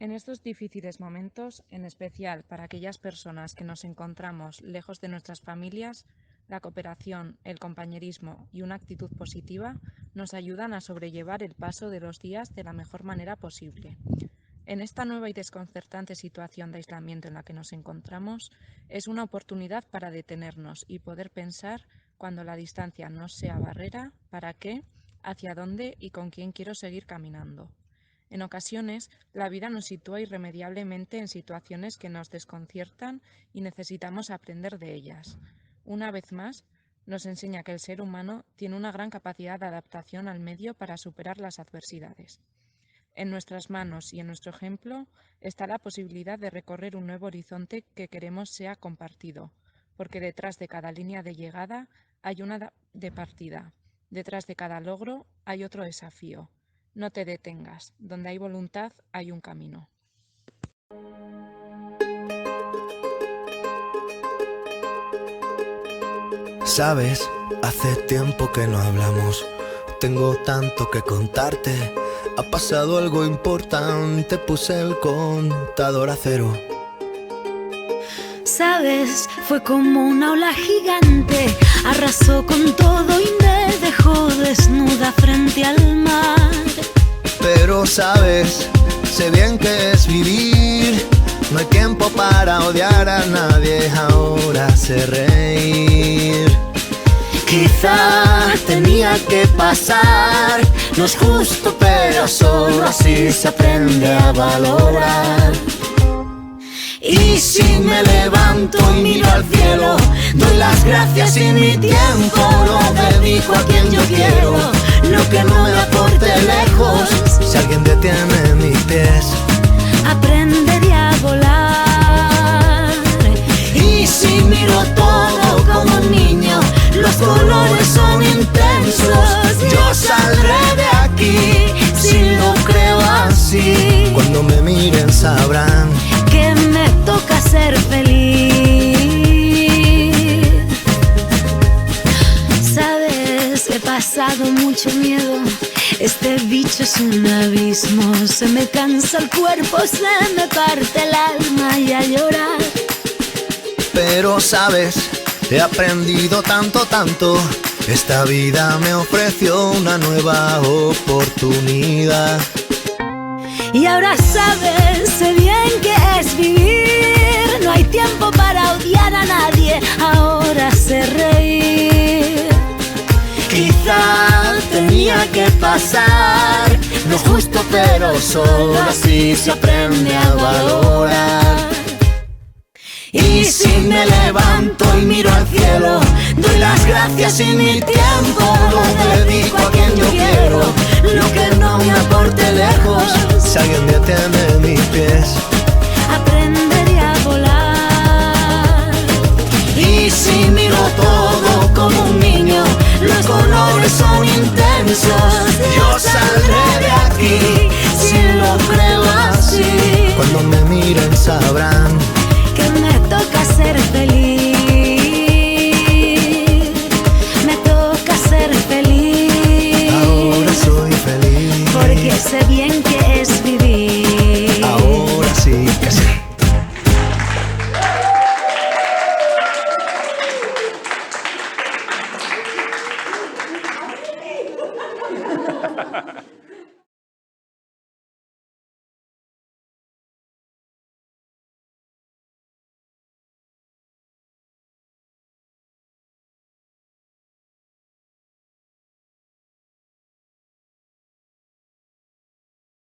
En estos difíciles momentos, en especial para aquellas personas que nos encontramos lejos de nuestras familias, la cooperación, el compañerismo y una actitud positiva nos ayudan a sobrellevar el paso de los días de la mejor manera posible. En esta nueva y desconcertante situación de aislamiento en la que nos encontramos, es una oportunidad para detenernos y poder pensar, cuando la distancia no sea barrera, para qué, hacia dónde y con quién quiero seguir caminando. En ocasiones, la vida nos sitúa irremediablemente en situaciones que nos desconciertan y necesitamos aprender de ellas. Una vez más, nos enseña que el ser humano tiene una gran capacidad de adaptación al medio para superar las adversidades. En nuestras manos y en nuestro ejemplo está la posibilidad de recorrer un nuevo horizonte que queremos sea compartido, porque detrás de cada línea de llegada hay una de partida, detrás de cada logro hay otro desafío. No te detengas, donde hay voluntad hay un camino. Sabes, hace tiempo que no hablamos, tengo tanto que contarte. Ha pasado algo importante, puse el contador a cero. Sabes, fue como una ola gigante, arrasó con todo y me dejó desnuda frente al mar. Pero sabes, sé bien que es vivir, no hay tiempo para odiar a nadie, ahora sé reír. Quizá tenía que pasar, no es justo pero solo así se aprende a valorar. Y si me levanto y miro al cielo, doy las gracias y mi tiempo lo dedico a quien yo quiero. Lo que no me aporte lejos, si alguien detiene mis pies, aprenderé a volar. Y si miro todo como un niño, los colores son intensos, yo saldré de aquí si lo creo así. Cuando me miren sabrán que me toca ser feliz. Sabes, he pasado mucho miedo, este bicho es un abismo, se me cansa el cuerpo, se me parte el alma y a llorar. Pero sabes, he aprendido tanto, esta vida me ofreció una nueva oportunidad. Y ahora sabes, sé bien que es vivir, no hay tiempo para odiar a nadie, ahora sé reír. Quizá tenía que pasar, no es justo pero solo así se aprende a valorar. Y si me levanto y miro al cielo, doy las gracias y mi tiempo lo dedico a quien yo quiero. Lo que no me aporte lejos, si alguien detiene mis pies, aprenderé a volar. Y si miro todo como un niño, los colores son intensos, yo saldré de aquí si lo creo así. Cuando me miren sabrán